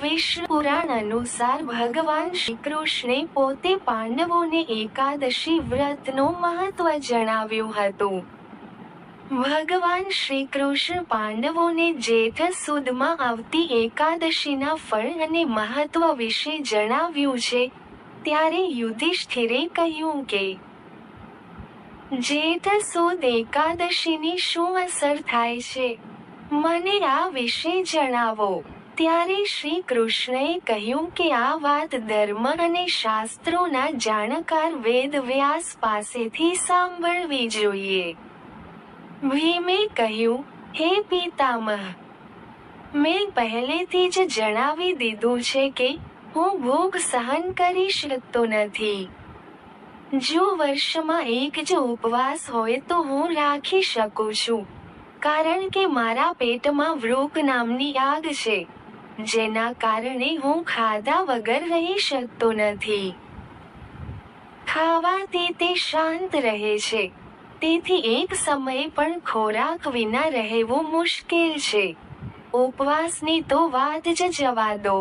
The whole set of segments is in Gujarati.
વિષ્ણુ પુરાણ અનુસાર ભગવાન શ્રી કૃષ્ણે પોતે પાંડવોને એકાદશી વ્રતનું મહત્વ જણાવ્યું હતું. ભગવાન શ્રી કૃષ્ણ પાંડવોને જેઠ સુદમાં આવતી એકાદશીના ફળ અને મહત્વ વિશે જણાવ્યું છે, ત્યારે યુધિષ્ઠિરે કહ્યું કે જેઠ સુદ એકાદશીની શું અસર થાય છે? મને આ વિશે જણાવો. ત્યારે શ્રી કૃષ્ણએ કહ્યું કે આ વાત ધર્મ અને શાસ્ત્રોના જાણકાર વેદવ્યાસ પાસેથી સાંભળવી જોઈએ. ભીમે કહ્યું, હે પિતામહ, મેં પહેલેથી જ જણાવી દીધું છે કે હું ભૂખ સહન કરી શકતો નથી. જો વર્ષમાં એક જ ઉપવાસ હોય તો હું રાખી શકું છું, કારણ કે મારા પેટમાં વૃક નામની આગ છે, જેના કારણે હું ખાધા વગર રહી શકતો નથી. ખાવાથી તે શાંત રહે છે, તેથી એક સમયે પણ ખોરાક વિના રહેવું મુશ્કેલ છે. ઉપવાસની તો વાત જ જવા દો.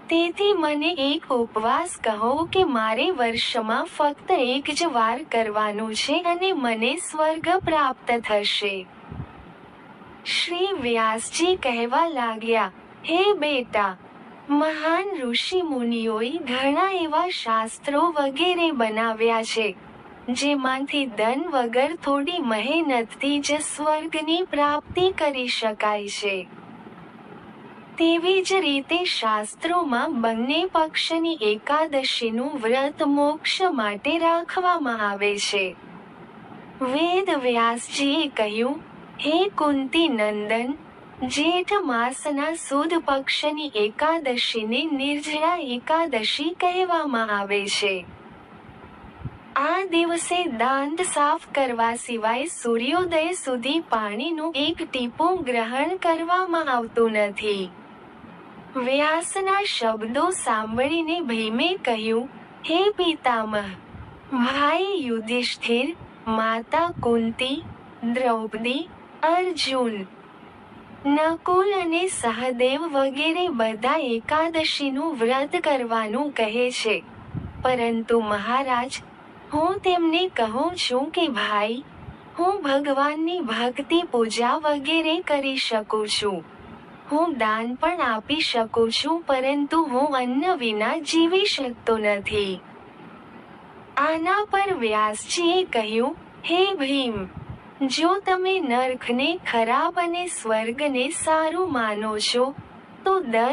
તેથી મને એક ઉપવાસ કહો કે મારે વર્ષમાં ફક્ત એક જ વાર કરવાનું છે અને મને સ્વર્ગ પ્રાપ્ત થશે. શ્રી વ્યાસજી કહેવા લાગ્યા, હે બેટા, મહાન ઋષિ મુનિઓએ ઘણા એવા શાસ્ત્રો વગેરે બનાવ્યા છે, જેમાંથી ધન વગર થોડી મહેનતથી જ સ્વર્ગની પ્રાપ્તિ કરી શકાય છે. તેવી જ રીતે શાસ્ત્રોમાં બંને પક્ષની એકાદશીનું વ્રત મોક્ષ માટે રાખવામાં આવે છે. વેદ વ્યાસજીએ કહ્યું, હે કુંતી નંદન, જેઠ માસના સુદ પક્ષની એકાદશીને નિર્જળા એકાદશી કહેવામાં આવે છે. આ દિવસે દાંત સાફ કરવા સિવાય સૂર્યોદય સુધી પાણીનું એક ટીપું ગ્રહણ કરવામાં આવતું નથી. વ્યાસના શબ્દો સાંભળીને ભીમે કહ્યું, હે પિતામહ, ભાઈ યુધિષ્ઠિર, માતા કુંતી, દ્રૌપદી, અર્જુન, નકુલ અને સહદેવ વગેરે બધા એકાદશીનું વ્રત કરવાનું કહે છે, પરંતુ મહારાજ, હું તેમને કહું છું કે ભાઈ, હું ભગવાનની ભક્તિ પૂજા વગેરે કરી શકું છું. હું દાન પણ આપી શકું છું, પરંતુ હું અન્ન વિના જીવી શકતો નથી. આના પર વ્યાસજીએ કહ્યું, હે ભીમ, જો તમે નરકને ખરાબ અને સ્વર્ગને સારું માનો છો, તો દર